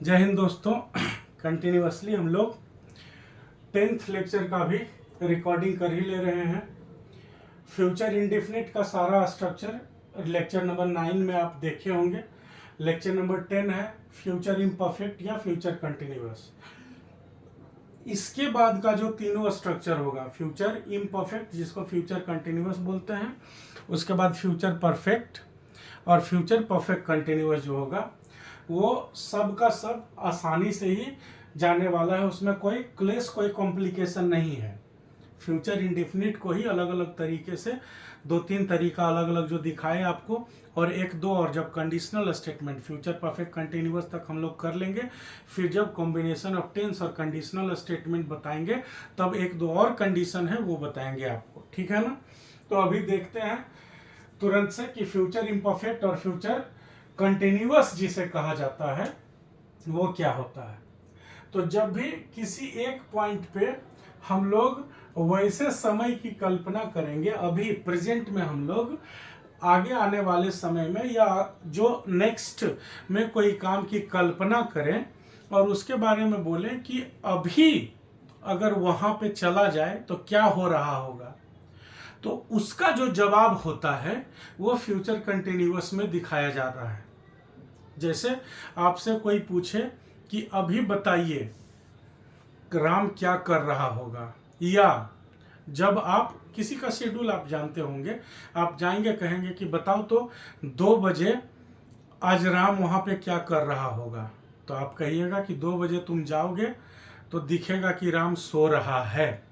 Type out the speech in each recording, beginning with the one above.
जय हिंद दोस्तों। कंटिन्यूअसली हम लोग 10th लेक्चर का भी रिकॉर्डिंग कर ही ले रहे हैं। फ्यूचर इंडेफिनिट का सारा स्ट्रक्चर लेक्चर नंबर 9 में आप देखे होंगे। लेक्चर नंबर 10 है फ्यूचर इम्परफेक्ट या फ्यूचर कंटिन्यूअस। इसके बाद का जो तीनों स्ट्रक्चर होगा, फ्यूचर इम्परफेक्ट जिसको फ्यूचर कंटिन्यूअस बोलते हैं, उसके बाद फ्यूचर परफेक्ट और फ्यूचर परफेक्ट कंटिन्यूअस जो होगा वो सब का सब आसानी से ही जाने वाला है। उसमें कोई क्लेश, कोई कॉम्प्लिकेशन नहीं है। फ्यूचर इंडेफिनिट को ही अलग अलग तरीके से दो तीन तरीका अलग अलग जो दिखाए आपको, और एक दो और जब conditional statement future perfect continuous तक हम लोग कर लेंगे, फिर जब कॉम्बिनेशन ऑफ टेंस और कंडीशनल स्टेटमेंट बताएंगे तब एक दो और कंडीशन है वो बताएंगे आपको, ठीक है ना। तो अभी देखते हैं तुरंत से कि फ्यूचर इम्परफेक्ट और फ्यूचर कंटिन्यूअस जिसे कहा जाता है वो क्या होता है। तो जब भी किसी एक पॉइंट पे हम लोग वैसे समय की कल्पना करेंगे, अभी प्रेजेंट में हम लोग आगे आने वाले समय में या जो नेक्स्ट में कोई काम की कल्पना करें और उसके बारे में बोलें कि अभी अगर वहां पे चला जाए तो क्या हो रहा होगा, तो उसका जो जवाब होता है वो फ्यूचर कंटिन्यूअस में दिखाया जाता है। जैसे आपसे कोई पूछे कि अभी बताइए राम क्या कर रहा होगा, या जब आप किसी का शेड्यूल आप जानते होंगे, आप जाएंगे कहेंगे कि बताओ तो 2 बजे आज राम वहां पे क्या कर रहा होगा, तो आप कहिएगा कि 2 बजे तुम जाओगे तो दिखेगा कि राम सो रहा है।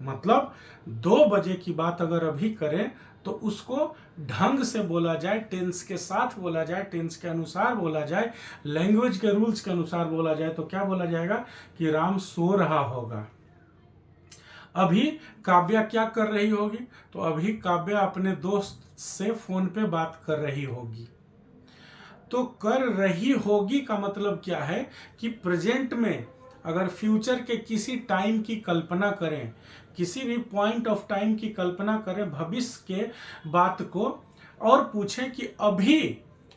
मतलब 2 बजे की बात अगर अभी करें तो उसको ढंग से बोला जाए, टेंस के साथ बोला जाए, टेंस के अनुसार बोला जाए, लैंग्वेज के रूल्स के अनुसार बोला जाए तो क्या बोला जाएगा कि राम सो रहा होगा। अभी काव्या क्या कर रही होगी, तो अभी काव्या अपने दोस्त से फोन पे बात कर रही होगी। तो कर रही होगी का मतलब क्या है कि प्रेजेंट में अगर फ्यूचर के किसी टाइम की कल्पना करें, किसी भी पॉइंट ऑफ टाइम की कल्पना करें भविष्य के बात को, और पूछें कि अभी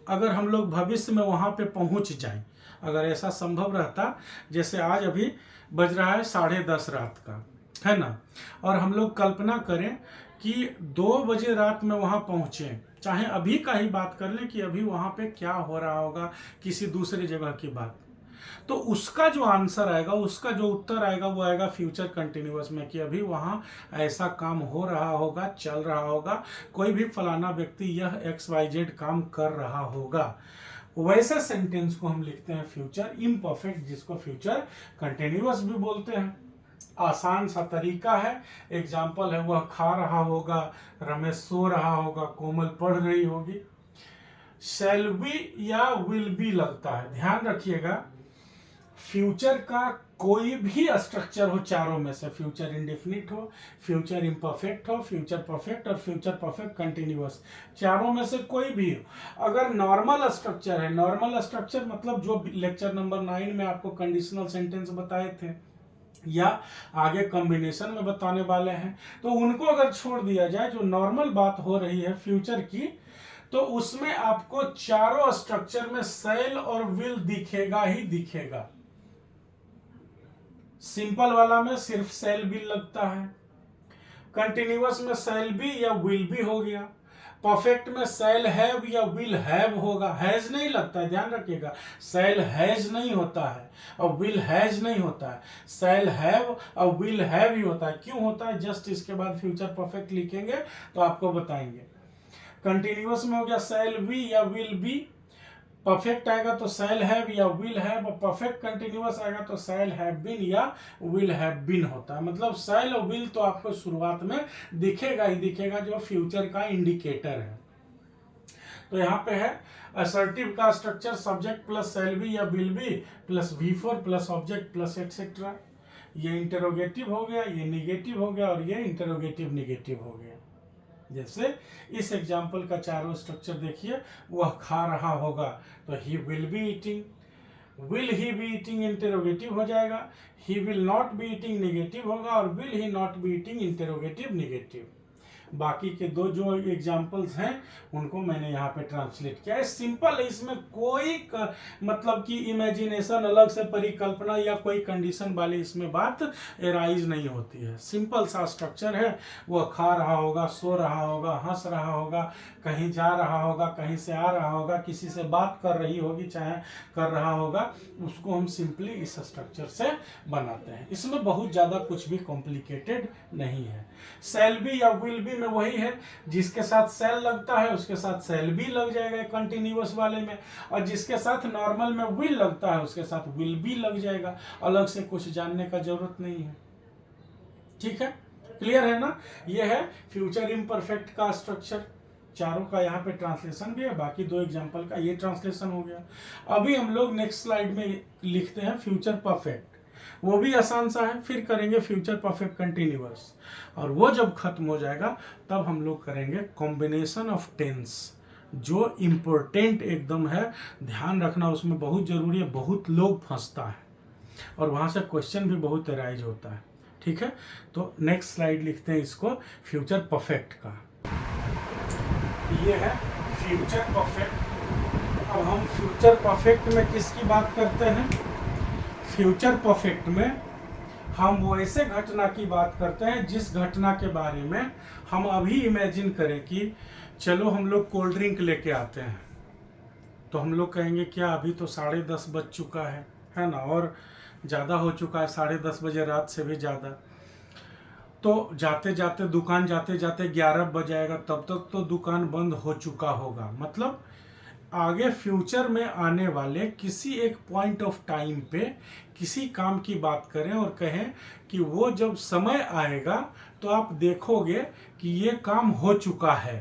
अगर हम लोग भविष्य में वहां पे पहुंच जाएं, अगर ऐसा संभव रहता, जैसे आज अभी बज रहा है 10:30 रात का, है ना, और हम लोग कल्पना करें कि 2 बजे रात में वहां पहुंचे, चाहे अभी का ही बात कर लें कि अभी वहां पे क्या हो रहा होगा, किसी दूसरी जगह की बात, तो उसका जो आंसर आएगा, उसका जो उत्तर आएगा वो आएगा फ्यूचर कंटिन्यूअस में कि अभी वहां ऐसा काम हो रहा होगा, चल रहा होगा, कोई भी फलाना व्यक्ति यह XYZ काम कर रहा होगा। वैसे सेंटेंस को हम लिखते हैं फ्यूचर इम्परफेक्ट, जिसको फ्यूचर कंटिन्यूअस भी बोलते हैं। आसान सा तरीका है, एग्जाम्पल है वह खा रहा होगा, रमेश सो रहा होगा, कोमल पढ़ रही होगी। शैल बी या विल बी लगता है, ध्यान रखिएगा फ्यूचर का कोई भी स्ट्रक्चर हो, चारों में से फ्यूचर इंडेफिनिट हो, फ्यूचर इम्परफेक्ट हो, फ्यूचर परफेक्ट और फ्यूचर परफेक्ट कंटिन्यूअस, चारों में से कोई भी हो, अगर नॉर्मल स्ट्रक्चर है, नॉर्मल स्ट्रक्चर मतलब जो लेक्चर नंबर 9 में आपको कंडीशनल सेंटेंस बताए थे या आगे कॉम्बिनेशन में बताने वाले हैं, तो उनको अगर छोड़ दिया जाए, जो नॉर्मल बात हो रही है फ्यूचर की, तो उसमें आपको चारों स्ट्रक्चर में शैल और विल दिखेगा ही दिखेगा। सिंपल वाला में सिर्फ शैल बी लगता है, कंटिन्यूअस में शैल बी या विल बी हो गया, परफेक्ट में शैल हैव या विल हैव होगा, हैज नहीं लगता है, ध्यान रखिएगा, शैल हैज नहीं होता है और विल हैज नहीं होता है, शैल हैव और विल हैव ही होता है। क्यों होता है जस्ट इसके बाद फ्यूचर परफेक्ट लिखेंगे तो आपको बताएंगे। कंटिन्यूअस में हो गया शैल बी या विल बी, परफेक्ट आएगा तो शैल हैव या विल हैव, और परफेक्ट कंटिन्यूअस आएगा तो शैल हैव बीन या विल हैव बीन होता है। मतलब शैल और विल तो आपको शुरुआत में दिखेगा ही दिखेगा, जो फ्यूचर का इंडिकेटर है। तो यहाँ पे है असर्टिव का structure subject plus shall be या will be plus V4 plus object plus etcetera. ये इंटरोगेटिव हो गया, ये निगेटिव हो गया और ये इंटरोगेटिव निगेटिव हो गया। जैसे इस एग्जाम्पल का चारों स्ट्रक्चर देखिए, वह खा रहा होगा तो he will be eating, will he be eating interrogative हो जाएगा, he will not be eating negative होगा और will he not be eating interrogative negative. बाकी के दो जो एग्जाम्पल्स हैं उनको मैंने यहाँ पे ट्रांसलेट किया है। सिंपल है, इसमें कोई मतलब कि इमेजिनेशन, अलग से परिकल्पना या कोई कंडीशन वाली इसमें बात एराइज नहीं होती है। सिंपल सा स्ट्रक्चर है, वो खा रहा होगा, सो रहा होगा, हंस रहा होगा, कहीं जा रहा होगा, कहीं से आ रहा होगा, किसी से बात कर रही होगी, चाहे कर रहा होगा, उसको हम सिंपली इस स्ट्रक्चर से बनाते हैं। इसमें बहुत ज़्यादा कुछ भी कॉम्प्लिकेटेड नहीं है। सेल बी या विल बी में वही है, जिसके साथ सेल लगता है उसके साथ सेल बी लग जाएगा कंटिन्यूअस वाले में, और जिसके साथ नॉर्मल में विल लगता है उसके साथ विल बी लग जाएगा। अलग से कुछ जानने का जरूरत नहीं है। ठीक है, क्लियर है ना? ये है फ्यूचर इम्परफेक्ट का स्ट्रक्चर। चारों का यहाँ पे ट्रांसलेशन भी है, बाकी दो एग्जांपल का ये ट्रांसलेशन हो गया। अभी हम लोग नेक्स्ट स्लाइड में लिखते हैं फ्यूचर परफेक्ट। वो भी आसान सा है। फिर करेंगे फ्यूचर परफेक्ट कंटिन्यूअस, और वो जब खत्म हो जाएगा तब हम लोग करेंगे कॉम्बिनेशन ऑफ टेंस, जो इम्पोर्टेंट एकदम है, ध्यान रखना उसमें बहुत जरूरी है। बहुत लोग फंसता है और वहाँ से क्वेश्चन भी बहुत अराइज होता है। ठीक है, तो नेक्स्ट स्लाइड लिखते हैं इसको फ्यूचर परफेक्ट का। ये है फ्यूचर परफेक्ट। अब हम फ्यूचर परफेक्ट में किसकी बात करते हैं? फ्यूचर परफेक्ट में हम वैसे घटना की बात करते हैं जिस घटना के बारे में हम अभी इमेजिन करें कि चलो हम लोग कोल्ड ड्रिंक लेके आते हैं, तो हम लोग कहेंगे क्या अभी तो 10:30 बज चुका है ना, और ज़्यादा हो चुका है, 10:30 बजे, रात से भी ज़्यादा। तो जाते जाते दुकान जाते जाते 11 बज जाएगा, तब तक तो दुकान बंद हो चुका होगा। मतलब आगे फ्यूचर में आने वाले किसी एक पॉइंट ऑफ टाइम पे किसी काम की बात करें और कहें कि वो जब समय आएगा तो आप देखोगे कि ये काम हो चुका है।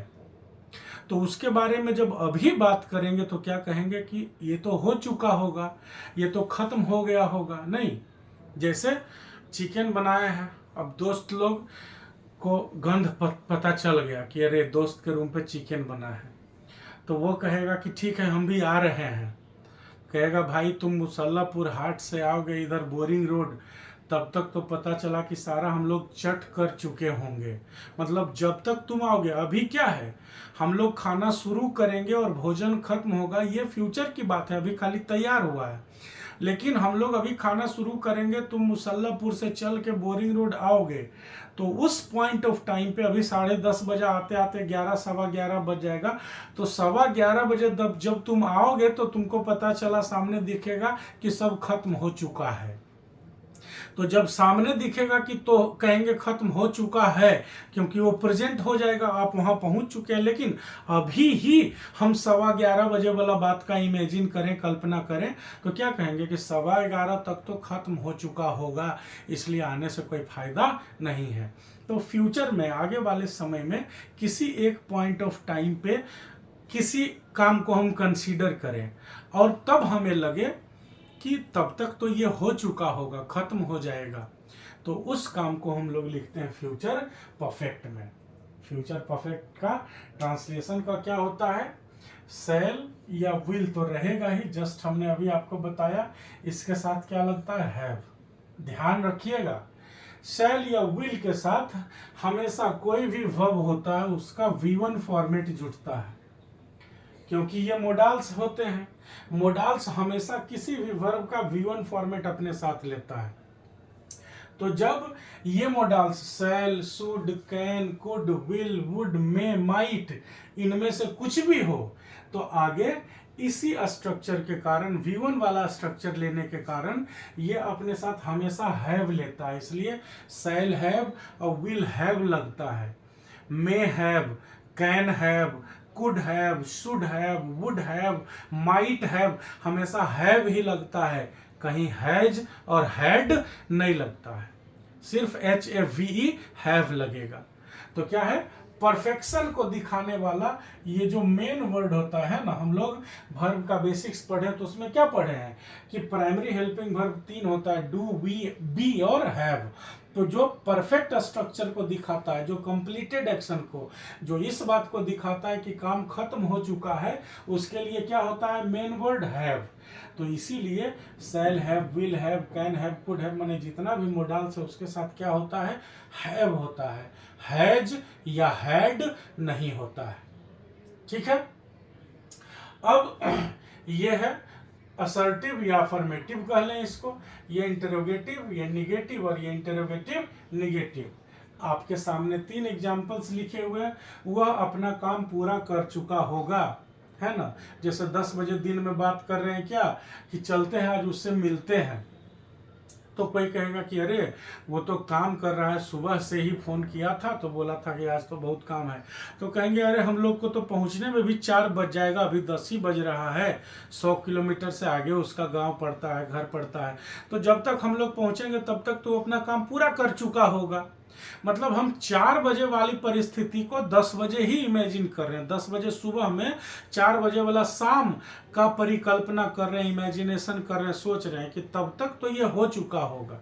तो उसके बारे में जब अभी बात करेंगे तो क्या कहेंगे कि ये तो हो चुका होगा, ये तो खत्म हो गया होगा। नहीं, जैसे चिकन बनाया है, अब दोस्त लोग को गंध पता चल गया कि अरे दोस्त के रूम पे चिकन बना है, तो वो कहेगा कि ठीक है हम भी आ रहे हैं। कहेगा भाई तुम मुसल्लापुर हाट से आओगे इधर बोरिंग रोड, तब तक तो पता चला कि सारा हम लोग चट कर चुके होंगे। मतलब जब तक तुम आओगे, अभी क्या है, हम लोग खाना शुरू करेंगे और भोजन खत्म होगा, ये फ्यूचर की बात है, अभी खाली तैयार हुआ है। लेकिन हम लोग अभी खाना शुरू करेंगे, तुम मुसल्लापुर से चल के बोरिंग रोड आओगे, तो उस पॉइंट ऑफ टाइम पे अभी 10:30 बजे आते आते 11 सवा 11 बज जाएगा। तो 11:15 बजे जब तुम आओगे तो तुमको पता चला, सामने दिखेगा कि सब खत्म हो चुका है। तो जब सामने दिखेगा कि तो कहेंगे खत्म हो चुका है, क्योंकि वो प्रेजेंट हो जाएगा, आप वहां पहुंच चुके हैं। लेकिन अभी ही हम 11:15 बजे वाला बात का इमेजिन करें, कल्पना करें, तो क्या कहेंगे कि 11:15 तक तो खत्म हो चुका होगा, इसलिए आने से कोई फायदा नहीं है। तो फ्यूचर में, आगे वाले समय में किसी एक पॉइंट ऑफ टाइम पे किसी काम को हम कंसीडर करें और तब हमें लगे कि तब तक तो ये हो चुका होगा, खत्म हो जाएगा, तो उस काम को हम लोग लिखते हैं फ्यूचर परफेक्ट में। फ्यूचर परफेक्ट का ट्रांसलेशन का क्या होता है? सेल या विल तो रहेगा ही, जस्ट हमने अभी आपको बताया। इसके साथ क्या लगता है? हैव। ध्यान रखिएगा, सेल या विल के साथ हमेशा कोई भी वर्ब होता है उसका V1 फॉर्मेट जुड़ता है, क्योंकि ये मोडाल्स होते हैं। मोडाल्स हमेशा किसी भी वर्ब का V1 फॉर्मेट अपने साथ लेता है। तो जब ये modals shall, should, can, could, will, would, may, might, इनमें से कुछ भी हो, तो आगे इसी स्ट्रक्चर के कारण, V1 वाला स्ट्रक्चर लेने के कारण, ये अपने साथ हमेशा हैव लेता है। इसलिए सेल हैव और विल हैव लगता है। May have, can have, could have, should have, would have, might have, हमेशा हैव ही लगता है, कहीं हैज और हैड नहीं लगता है। सिर्फ HAVE हैव लगेगा। तो क्या है? परफेक्शन को दिखाने वाला ये जो मेन वर्ड होता है ना, हम लोग वर्ब का बेसिक्स पढ़े तो उसमें क्या पढ़े हैं कि प्राइमरी हेल्पिंग वर्ब 3 होता है, डू, बी और हैव। तो जो परफेक्ट स्ट्रक्चर को दिखाता है, जो कंप्लीटेड एक्शन को, जो इस बात को दिखाता है कि काम खत्म हो चुका है, उसके लिए क्या होता है? Main word have. तो इसीलिए shall have, will have, can have, could have, माने जितना भी मोडाल्स है उसके साथ क्या होता है, हैव होता है, हैज या हैड नहीं होता है। ठीक है। अब ये है असर्टिव या अफर्मेटिव कह लें इसको, ये इंटरोगेटिव, ये निगेटिव और ये इंटरोगेटिव निगेटिव। आपके सामने 3 एग्जाम्पल्स लिखे हुए हैं। वह अपना काम पूरा कर चुका होगा, है ना। जैसे 10 बजे दिन में बात कर रहे हैं क्या कि चलते हैं आज उससे मिलते हैं, तो कोई कहेगा कि अरे वो तो काम कर रहा है, सुबह से ही फ़ोन किया था तो बोला था कि आज तो बहुत काम है। तो कहेंगे अरे हम लोग को तो पहुंचने में भी 4 बज जाएगा, अभी 10 ही बज रहा है, 100 किलोमीटर से आगे उसका गांव पड़ता है, घर पड़ता है, तो जब तक हम लोग पहुंचेंगे तब तक तो अपना काम पूरा कर चुका होगा। मतलब हम 4 बजे वाली परिस्थिति को 10 बजे ही इमेजिन कर रहे हैं, 10 बजे सुबह में 4 बजे वाला शाम का परिकल्पना कर रहे हैं, इमेजिनेशन कर रहे हैं, सोच रहे हैं कि तब तक तो ये हो चुका होगा।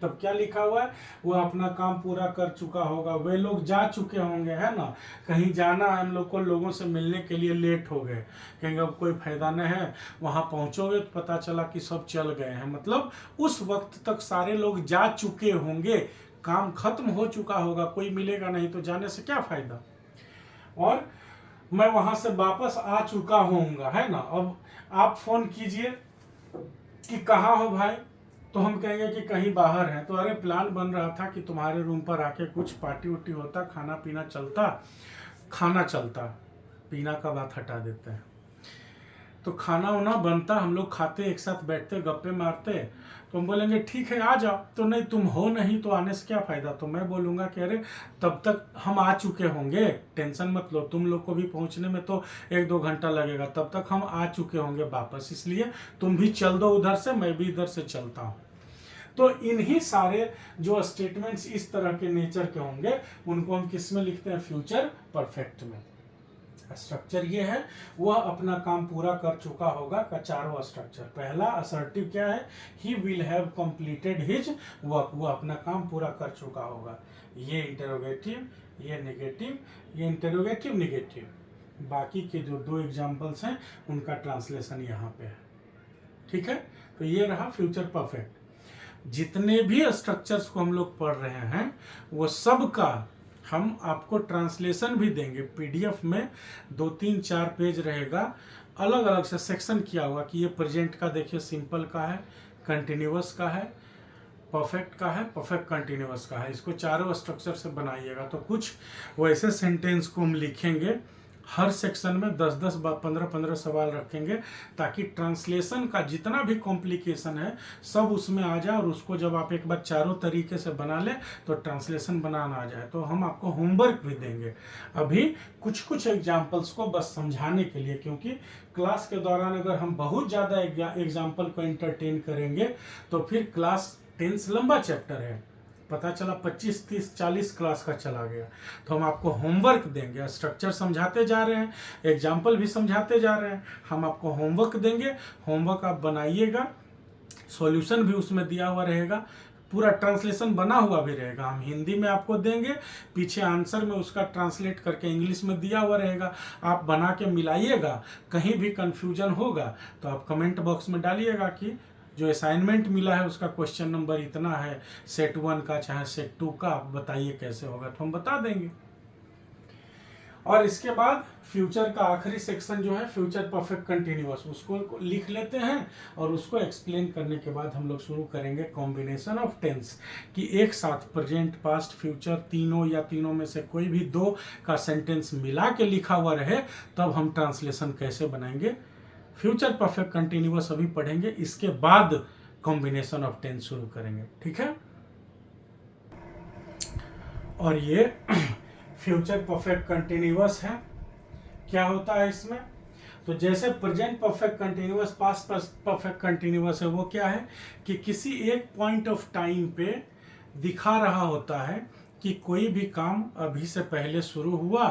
तब क्या लिखा हुआ है, वो अपना काम पूरा कर चुका होगा, वे लोग जा चुके होंगे, है ना। कहीं जाना है हम लोग को, लोगों से मिलने के लिए लेट हो गए, कहेंगे अब कोई फायदा नहीं है, वहाँ पहुँचोगे तो पता चला कि सब चल गए हैं, मतलब उस वक्त तक सारे लोग जा चुके होंगे, काम खत्म हो चुका होगा, कोई मिलेगा नहीं तो जाने से क्या फायदा। और मैं वहां से वापस आ चुका होऊंगा, है ना। अब आप फोन कीजिए कि कहाँ हो भाई, तो हम कहेंगे कि कहीं बाहर है, तो अरे प्लान बन रहा था कि तुम्हारे रूम पर आके कुछ पार्टी उटी होता, खाना पीना चलता, खाना चलता, पीना का बात हटा देते हैं, तो खाना वाना बनता, हम लोग खाते, एक साथ बैठते, गप्पे मारते, तो हम बोलेंगे ठीक है आ जाओ, तो नहीं तुम हो नहीं तो आने से क्या फायदा। तो मैं बोलूँगा कि अरे तब तक हम आ चुके होंगे, टेंशन मत लो, तुम लोग को भी पहुँचने में तो 1-2 घंटा लगेगा, तब तक हम आ चुके होंगे वापस, इसलिए तुम भी चल दो उधर से, मैं भी इधर से चलता हूँ। तो इन्हीं सारे जो स्टेटमेंट्स इस तरह के नेचर के होंगे उनको हम किस में लिखते हैं, फ्यूचर परफेक्ट में। स्ट्रक्चर ये है, वह अपना काम पूरा कर चुका होगा का चारों स्ट्रक्चर। पहला असर्टिव क्या है, he will have completed his work, वह अपना काम पूरा कर चुका होगा। ये इंटरोगेटिव, ये नेगेटिव, ये इंटरोगेटिव निगेटिव। बाकी के जो 2 एग्जांपल्स हैं उनका ट्रांसलेशन यहाँ पे है। ठीक है, तो ये रहा फ्यूचर परफेक्ट। जितने भी स्ट्रक्चर्स को हम लोग पढ़ रहे हैं वो सब का हम आपको ट्रांसलेशन भी देंगे पीडीएफ में, 2-3-4 पेज रहेगा, अलग अलग से सेक्शन किया हुआ कि ये प्रेजेंट का देखिए सिंपल का है, कंटिन्यूअस का है, परफेक्ट का है, परफेक्ट कंटिन्यूअस का है। इसको चारों स्ट्रक्चर से बनाइएगा। तो कुछ वैसे सेंटेंस को हम लिखेंगे, हर सेक्शन में 10-10 15-15 सवाल रखेंगे, ताकि ट्रांसलेशन का जितना भी कॉम्प्लिकेशन है सब उसमें आ जाए, और उसको जब आप एक बार चारों तरीके से बना लें तो ट्रांसलेशन बनाना आ जाए। तो हम आपको होमवर्क भी देंगे अभी कुछ एग्जाम्पल्स को बस समझाने के लिए, क्योंकि क्लास के दौरान अगर हम बहुत ज़्यादा एग्जाम्पल को एंटरटेन करेंगे तो फिर क्लास 10 लंबा चैप्टर है, पता चला 25, 30, 40 क्लास का चला गया। तो हम आपको होमवर्क देंगे, स्ट्रक्चर समझाते जा रहे हैं, एग्जाम्पल भी समझाते जा रहे हैं, हम आपको होमवर्क देंगे, होमवर्क आप बनाइएगा, सॉल्यूशन भी उसमें दिया हुआ रहेगा, पूरा ट्रांसलेशन बना हुआ भी रहेगा, हम हिंदी में आपको देंगे, पीछे आंसर में उसका ट्रांसलेट करके इंग्लिश में दिया हुआ रहेगा, आप बना के मिलाइएगा। कहीं भी कन्फ्यूजन होगा तो आप कमेंट बॉक्स में डालिएगा कि जो असाइनमेंट मिला है उसका क्वेश्चन नंबर इतना है, सेट 1 का चाहे सेट 2 का, आप बताइए कैसे होगा, तो हम बता देंगे। और इसके बाद फ्यूचर का आखिरी सेक्शन जो है फ्यूचर परफेक्ट कंटिन्यूअस, उसको लिख लेते हैं, और उसको एक्सप्लेन करने के बाद हम लोग शुरू करेंगे कॉम्बिनेशन ऑफ टेंस, कि एक साथ प्रेजेंट, पास्ट, फ्यूचर तीनों या तीनों में से कोई भी 2 का सेंटेंस मिला के लिखा हुआ रहे, तब हम ट्रांसलेशन कैसे बनाएंगे। फ्यूचर परफेक्ट कंटिन्यूअस अभी पढ़ेंगे, इसके बाद कॉम्बिनेशन ऑफ टेंस शुरू करेंगे। ठीक है, और ये फ्यूचर परफेक्ट कंटिन्यूअस है। क्या होता है इसमें, तो जैसे present perfect continuous, past perfect continuous है, वो क्या है कि किसी एक पॉइंट ऑफ टाइम पे दिखा रहा होता है कि कोई भी काम अभी से पहले शुरू हुआ,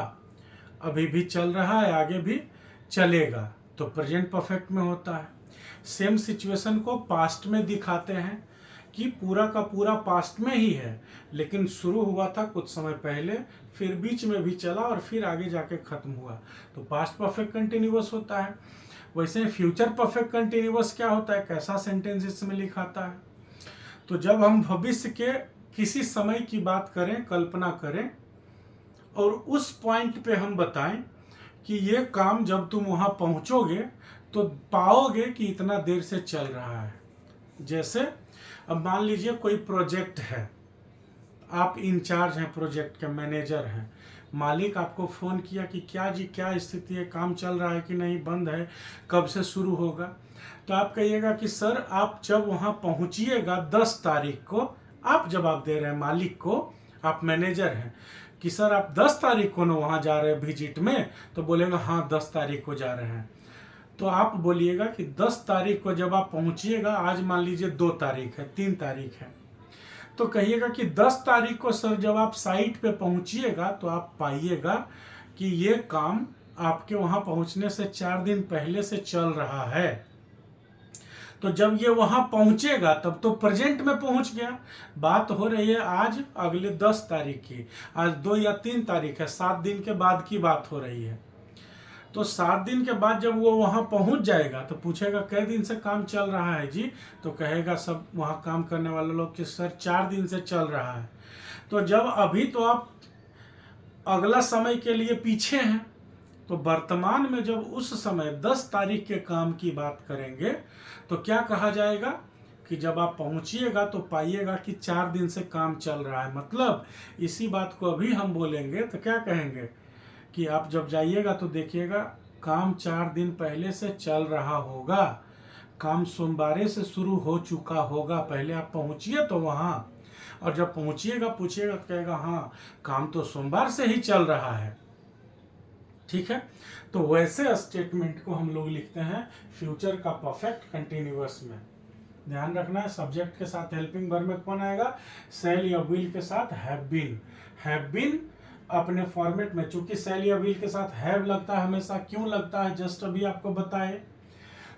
अभी भी चल रहा है, आगे भी चलेगा, तो प्रेजेंट परफेक्ट में होता है। सेम सिचुएशन को पास्ट में दिखाते हैं कि पूरा का पूरा पास्ट में ही है, लेकिन शुरू हुआ था कुछ समय पहले, फिर बीच में भी चला और फिर आगे जाके खत्म हुआ, तो पास्ट परफेक्ट कंटिन्यूअस होता है। वैसे फ्यूचर परफेक्ट कंटिन्यूअस क्या होता है, कैसा सेंटेंस इसमें लिखाता है। तो जब हम भविष्य के किसी समय की बात करें, कल्पना करें और उस पॉइंट पे हम बताएं कि ये काम जब तुम वहां पहुंचोगे तो पाओगे कि इतना देर से चल रहा है। जैसे अब मान लीजिए कोई प्रोजेक्ट है, आप इंचार्ज हैं, प्रोजेक्ट के मैनेजर हैं, मालिक आपको फ़ोन किया कि क्या जी क्या स्थिति है, काम चल रहा है कि नहीं, बंद है, कब से शुरू होगा। तो आप कहिएगा कि सर आप जब वहाँ पहुँचिएगा 10 तारीख को, आप जवाब दे रहे हैं मालिक को, आप मैनेजर हैं कि सर आप 10 तारीख को ना वहाँ जा रहे हैं विजिट में, तो बोलेगा हाँ 10 तारीख को जा रहे हैं। तो आप बोलिएगा कि 10 तारीख को जब आप पहुँचिएगा, आज मान लीजिए 2 तारीख है, 3 तारीख है, तो कहिएगा कि 10 तारीख को सर जब आप साइट पे पहुंचिएगा तो आप पाइएगा कि ये काम आपके वहां पहुंचने से 4 दिन पहले से चल रहा है। तो जब ये वहां पहुंचेगा तब तो प्रेजेंट में पहुंच गया। बात हो रही है आज अगले 10 तारीख की, आज 2 या 3 तारीख है, 7 दिन के बाद की बात हो रही है। तो 7 दिन के बाद जब वो वहाँ पहुँच जाएगा तो पूछेगा कै दिन से काम चल रहा है जी, तो कहेगा सब वहाँ काम करने वाले लोग कि सर 4 दिन से चल रहा है। तो जब अभी तो आप अगला समय के लिए पीछे हैं, तो वर्तमान में जब उस समय 10 तारीख के काम की बात करेंगे तो क्या कहा जाएगा कि जब आप पहुँचिएगा तो पाइएगा कि 4 दिन से काम चल रहा है। मतलब इसी बात को अभी हम बोलेंगे तो क्या कहेंगे कि आप जब जाइएगा तो देखिएगा काम 4 दिन पहले से चल रहा होगा, काम सोमवार से शुरू हो चुका होगा। पहले आप पहुंचिए तो वहाँ, और जब पहुंचिएगा पूछिएगा तो कहेगा हाँ काम तो सोमवार से ही चल रहा है। ठीक है, तो वैसे स्टेटमेंट को हम लोग लिखते हैं फ्यूचर का परफेक्ट कंटिन्यूअस में। ध्यान रखना है सब्जेक्ट के साथ हेल्पिंग वर्ब में कौन आएगा, सेल या विल के साथ हैव बीन। हैव बीन अपने फॉर्मेट में, चूंकि सेल या विल के साथ हैव लगता है हमेशा, क्यों लगता है जस्ट अभी आपको बताए।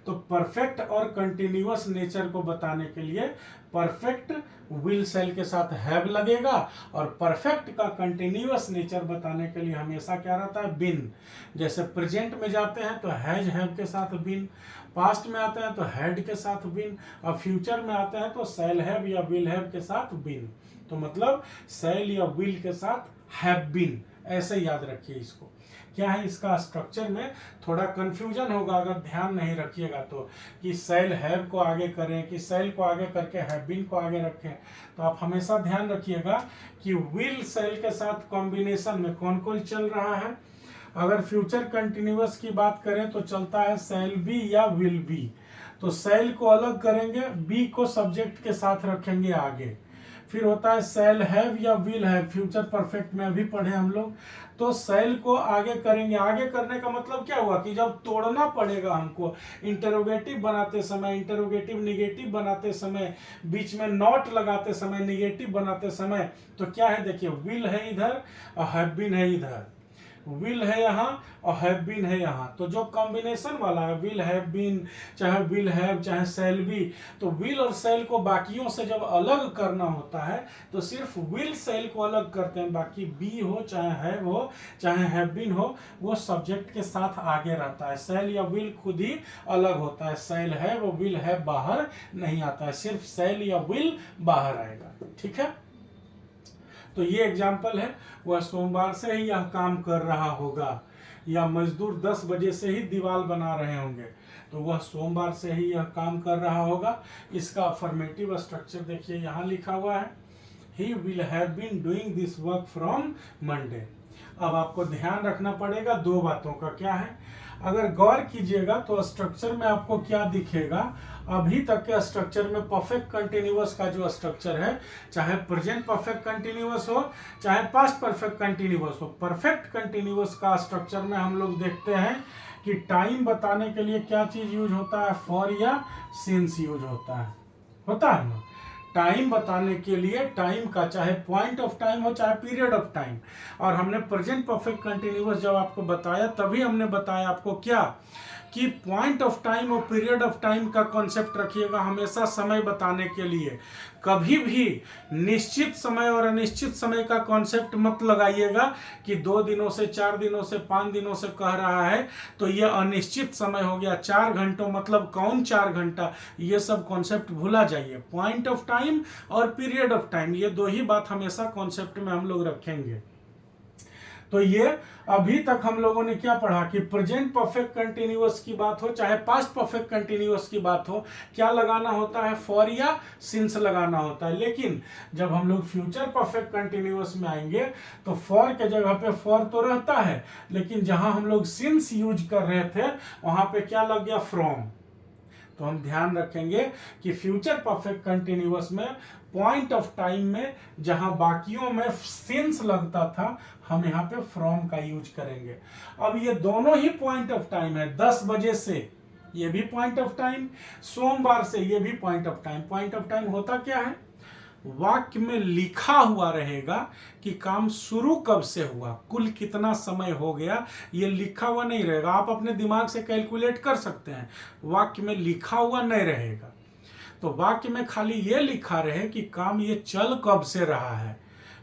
तो परफेक्ट और कंटिन्यूअस नेचर को बताने के लिए परफेक्ट विल सेल के साथ हैव लगेगा, और परफेक्ट का कंटिन्यूअस नेचर बताने के लिए हमेशा क्या रहता है, बिन। जैसे प्रेजेंट में जाते हैं तो हैज हैव के साथ बिन, पास्ट में आते हैं तो हैड के साथ बिन, और फ्यूचर में आते हैं तो सेल हैव या विल हैव के साथ बिन। तो मतलब सेल या विल के साथ हैव बीन, ऐसे याद रखिए इसको। क्या है इसका स्ट्रक्चर में थोड़ा कंफ्यूजन होगा अगर ध्यान नहीं रखिएगा तो, कि सेल हैव को आगे करें कि सेल को आगे करके हैव बीन को आगे रखें। तो आप हमेशा ध्यान रखिएगा कि विल सेल के साथ कॉम्बिनेशन में कौन कौन चल रहा है। अगर फ्यूचर कंटिन्यूअस की बात करें तो चलता है सेल बी या विल बी। तो सेल को अलग करेंगे, बी को सब्जेक्ट के साथ रखेंगे आगे। फिर होता है सेल हैव या विल हैव, फ्यूचर परफेक्ट में अभी पढ़े हम लोग। तो सेल को आगे करेंगे, आगे करने का मतलब क्या हुआ कि जब तोड़ना पड़ेगा हमको इंटरोगेटिव बनाते समय, इंटरोगेटिव निगेटिव बनाते समय, बीच में नॉट लगाते समय, निगेटिव बनाते समय, तो क्या है देखिए, विल है इधर और हैव बीन है इधर, विल है यहाँ और हैव बीन है यहाँ। तो जो कॉम्बिनेशन वाला है विल हैव बीन, चाहे विल हैव चाहे सेल बी, तो विल और सेल को बाकियों से जब अलग करना होता है तो सिर्फ विल सेल को अलग करते हैं, बाकी बी हो चाहे हैव हो चाहे हैव बीन हो वो सब्जेक्ट के साथ आगे रहता है। सेल या विल खुद ही अलग होता है, सेल हैव और विल हैव बाहर नहीं आता है, सिर्फ सेल या विल बाहर आएगा। ठीक है, तो ये एग्जाम्पल है, वह सोमवार से ही यह काम कर रहा होगा, या मजदूर 10 बजे से ही दीवार बना रहे होंगे, तो वह सोमवार से ही यह काम कर रहा होगा। इसका अफर्मेटिव स्ट्रक्चर देखिए यहाँ लिखा हुआ है, he will have been doing this work from Monday. अब आपको ध्यान रखना पड़ेगा 2 बातों का। क्या है, अगर गौर कीजिएगा तो स्ट्रक्चर में आपको क्या दिखेगा, अभी तक के स्ट्रक्चर में परफेक्ट कंटिन्यूअस का जो स्ट्रक्चर है, चाहे प्रेजेंट परफेक्ट कंटिन्यूअस हो चाहे पास्ट परफेक्ट कंटिन्यूअस हो, परफेक्ट कंटिन्यूअस का स्ट्रक्चर में हम लोग देखते हैं कि टाइम बताने के लिए क्या चीज यूज होता है, फॉर या सिंस यूज होता है ना। टाइम बताने के लिए टाइम का चाहे पॉइंट ऑफ टाइम हो चाहे पीरियड ऑफ टाइम, और हमने प्रेजेंट परफेक्ट कंटिन्यूअस जब आपको बताया तभी हमने बताया आपको क्या, कि पॉइंट ऑफ टाइम और पीरियड ऑफ टाइम का कॉन्सेप्ट रखिएगा हमेशा समय बताने के लिए। कभी भी निश्चित समय और अनिश्चित समय का कॉन्सेप्ट मत लगाइएगा कि 2 दिनों से, 4 दिनों से, 5 दिनों से कह रहा है तो ये अनिश्चित समय हो गया। 4 घंटों मतलब कौन 4 घंटा, ये सब कॉन्सेप्ट भूला जाइए। पॉइंट ऑफ टाइम और पीरियड ऑफ टाइम, ये 2 ही बात हमेशा कॉन्सेप्ट में हम लोग रखेंगे। तो ये अभी तक हम लोगों ने क्या पढ़ा कि प्रेजेंट परफेक्ट कंटिन्यूअस की बात हो चाहे पास्ट परफेक्ट कंटिन्यूअस की बात हो, क्या लगाना होता है, फॉर या सिंस लगाना होता है। लेकिन जब हम लोग फ्यूचर परफेक्ट कंटिन्यूअस में आएंगे तो फॉर के जगह पे फॉर तो रहता है, लेकिन जहां हम लोग सिंस यूज कर रहे थे वहां पे क्या लग गया, फ्रॉम। तो हम ध्यान रखेंगे कि फ्यूचर परफेक्ट कंटिन्यूअस में पॉइंट ऑफ टाइम में जहां बाकियों में सिंस लगता था, हम यहाँ पे फ्रॉम का यूज करेंगे। अब ये दोनों ही पॉइंट ऑफ टाइम है। 10 बजे से ये भी पॉइंट ऑफ टाइम, सोमवार से ये भी point of time. Point of time होता क्या है, वाक्य में लिखा हुआ रहेगा कि काम शुरू कब से हुआ, कुल कितना समय हो गया, ये लिखा हुआ नहीं रहेगा। आप अपने दिमाग से कैलकुलेट कर सकते हैं, वाक्य में लिखा हुआ नहीं रहेगा। तो वाक्य में खाली ये लिखा रहे कि काम ये चल कब से रहा है,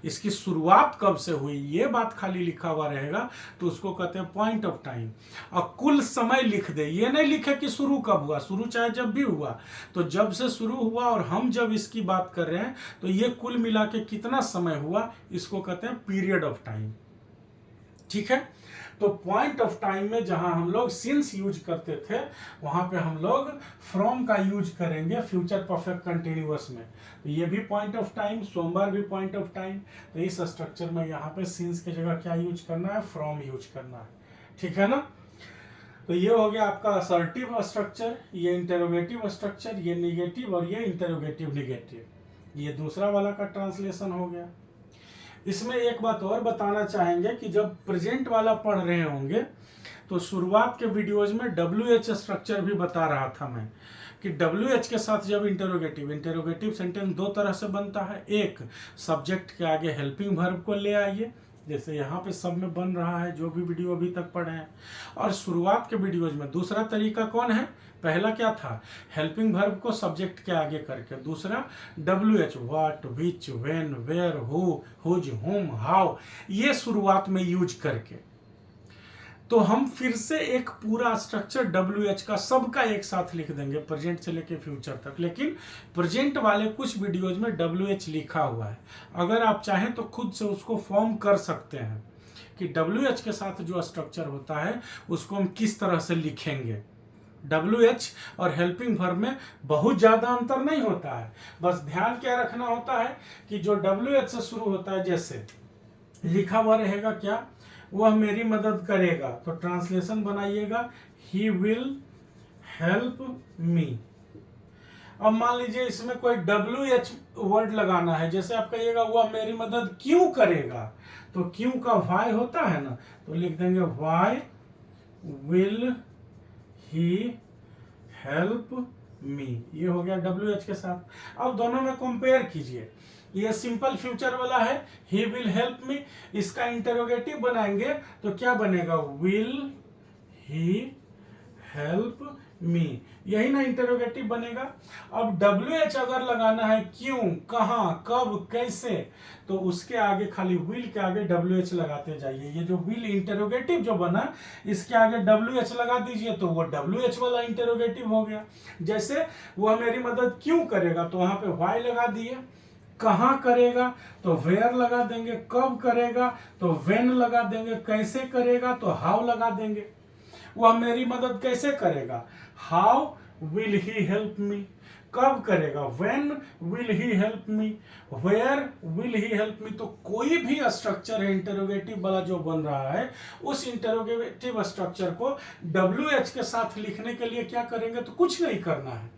इसकी शुरुआत कब से हुई, ये बात खाली लिखा हुआ रहेगा, तो उसको कहते हैं पॉइंट ऑफ टाइम। और कुल समय लिख दे, ये नहीं लिखे कि शुरू कब हुआ, शुरू चाहे जब भी हुआ, तो जब से शुरू हुआ और हम जब इसकी बात कर रहे हैं तो ये कुल मिला के कितना समय हुआ, इसको कहते हैं पीरियड ऑफ टाइम। ठीक है, तो पॉइंट ऑफ टाइम में जहां हम लोग सिंस यूज करते थे वहां पे हम लोग फ्रॉम का यूज करेंगे फ्यूचर परफेक्ट कंटिन्यूअस में। तो ये भी पॉइंट ऑफ टाइम, सोमवार भी पॉइंट ऑफ टाइम। तो इस स्ट्रक्चर में यहाँ पे सिंस की जगह क्या यूज करना है, फ्रॉम यूज करना है। ठीक है ना। तो ये हो गया आपका असर्टिव स्ट्रक्चर, ये इंटेरोगेटिव स्ट्रक्चर, ये निगेटिव और ये इंटेरोगेटिव निगेटिव। ये दूसरा वाला का ट्रांसलेशन हो गया। इसमें एक बात और बताना चाहेंगे कि जब प्रेजेंट वाला पढ़ रहे होंगे तो शुरुआत के वीडियोज में WH स्ट्रक्चर भी बता रहा था मैं कि WH के साथ जब इंटेरोगेटिव सेंटेंस 2 तरह से बनता है। एक, सब्जेक्ट के आगे हेल्पिंग वर्ब को ले आइए, जैसे यहाँ पे सब में बन रहा है, जो भी वीडियो अभी तक पढ़े हैं। और शुरुआत के वीडियोज में दूसरा तरीका कौन है, पहला क्या था, हेल्पिंग वर्ब को सब्जेक्ट के आगे करके, दूसरा WH, what, which, when, where, who, whose, whom, how, ये शुरुआत में यूज करके। तो हम फिर से एक पूरा स्ट्रक्चर WH का सबका एक साथ लिख देंगे प्रेजेंट से लेके फ्यूचर तक। लेकिन प्रेजेंट वाले कुछ वीडियोज में WH लिखा हुआ है, अगर आप चाहें तो खुद से उसको फॉर्म कर सकते हैं कि WH के साथ जो स्ट्रक्चर होता है उसको हम किस तरह से लिखेंगे। WH और हेल्पिंग वर्ब में बहुत ज़्यादा अंतर नहीं होता है, बस ध्यान क्या रखना होता है कि जो WH से शुरू होता है, जैसे लिखा हुआ रहेगा क्या, वह मेरी मदद करेगा, तो ट्रांसलेशन बनाइएगा ही विल हेल्प मी। अब मान लीजिए इसमें कोई WH वर्ड लगाना है, जैसे आप कहिएगा वह मेरी मदद क्यों करेगा, तो क्यों का वाई होता है ना, तो लिख देंगे why will he help me, ये हो गया WH के साथ। अब दोनों में कंपेयर कीजिए, ये सिंपल फ्यूचर वाला है ही विल हेल्प मी, इसका इंटरोगेटिव बनाएंगे तो क्या बनेगा, विल ही हेल्प मी, यही ना इंटरोगेटिव बनेगा। अब WH अगर लगाना है क्यों, कहां, कब, कैसे, तो उसके आगे खाली विल के आगे WH लगाते जाइए। ये जो विल इंटरोगेटिव जो बना इसके आगे WH लगा दीजिए तो वो WH वाला इंटरोगेटिव हो गया। जैसे वह मेरी मदद क्यों करेगा तो वहां पे वाई लगा दिए, कहां करेगा तो वेयर लगा देंगे, कब करेगा तो व्हेन लगा देंगे, कैसे करेगा तो हाउ लगा देंगे। वह मेरी मदद कैसे करेगा, how will he help me, कब करेगा, when will he help me, where will he help me. तो कोई भी स्ट्रक्चर है इंटरोगेटिव वाला जो बन रहा है, उस इंटरोगेटिव स्ट्रक्चर को WH के साथ लिखने के लिए क्या करेंगे, तो कुछ नहीं करना है।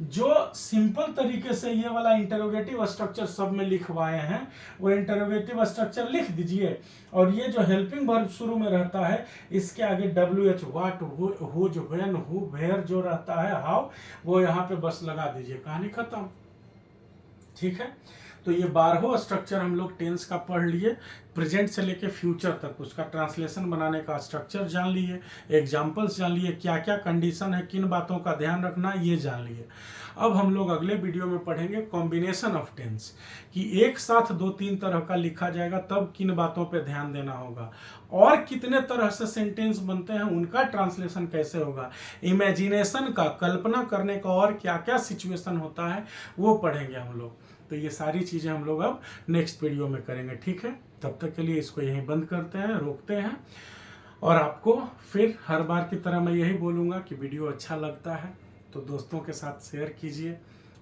जो सिंपल तरीके से ये वाला इंटरोगेटिव स्ट्रक्चर सब में लिखवाए हैं वो इंटरोगेटिव स्ट्रक्चर लिख दीजिए, और ये जो हेल्पिंग वर्ब शुरू में रहता है इसके आगे WH, what, whose, when, who, where जो रहता है, हाउ, वो यहाँ पे बस लगा दीजिए, कहानी खत्म। ठीक है, तो ये 12 स्ट्रक्चर हम लोग टेंस का पढ़ लिए। प्रेजेंट से लेके फ्यूचर तक उसका ट्रांसलेशन बनाने का स्ट्रक्चर जान लिए, एग्जाम्पल्स जान लिए, क्या क्या कंडीशन है, किन बातों का ध्यान रखना ये जान लिए। अब हम लोग अगले वीडियो में पढ़ेंगे कॉम्बिनेशन ऑफ टेंस, कि एक साथ 2-3 तरह का लिखा जाएगा तब किन बातों पे ध्यान देना होगा, और कितने तरह से सेंटेंस बनते हैं उनका ट्रांसलेशन कैसे होगा, इमेजिनेशन का, कल्पना करने का, और क्या क्या सिचुएशन होता है वो पढ़ेंगे हम लोग। तो ये सारी चीज़ें हम लोग अब नेक्स्ट वीडियो में करेंगे, ठीक है। तब तक के लिए इसको यहीं बंद करते हैं, रोकते हैं। और आपको फिर हर बार की तरह मैं यही बोलूँगा कि वीडियो अच्छा लगता है तो दोस्तों के साथ शेयर कीजिए,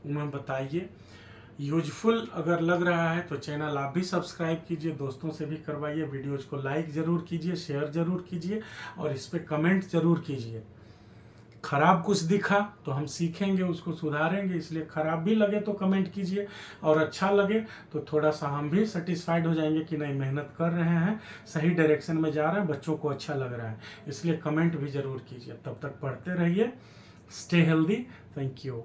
उन्हें बताइए। यूजफुल अगर लग रहा है तो चैनल आप भी सब्सक्राइब कीजिए, दोस्तों से भी करवाइए, वीडियोज़ को लाइक ज़रूर कीजिए, शेयर ज़रूर कीजिए, और इस पर कमेंट ज़रूर कीजिए। खराब कुछ दिखा तो हम सीखेंगे, उसको सुधारेंगे, इसलिए खराब भी लगे तो कमेंट कीजिए, और अच्छा लगे तो थोड़ा सा हम भी सेटिस्फाइड हो जाएंगे कि नहीं, मेहनत कर रहे हैं, सही डायरेक्शन में जा रहे हैं, बच्चों को अच्छा लग रहा है, इसलिए कमेंट भी ज़रूर कीजिए। तब तक पढ़ते रहिए, स्टे हेल्दी, थैंक यू।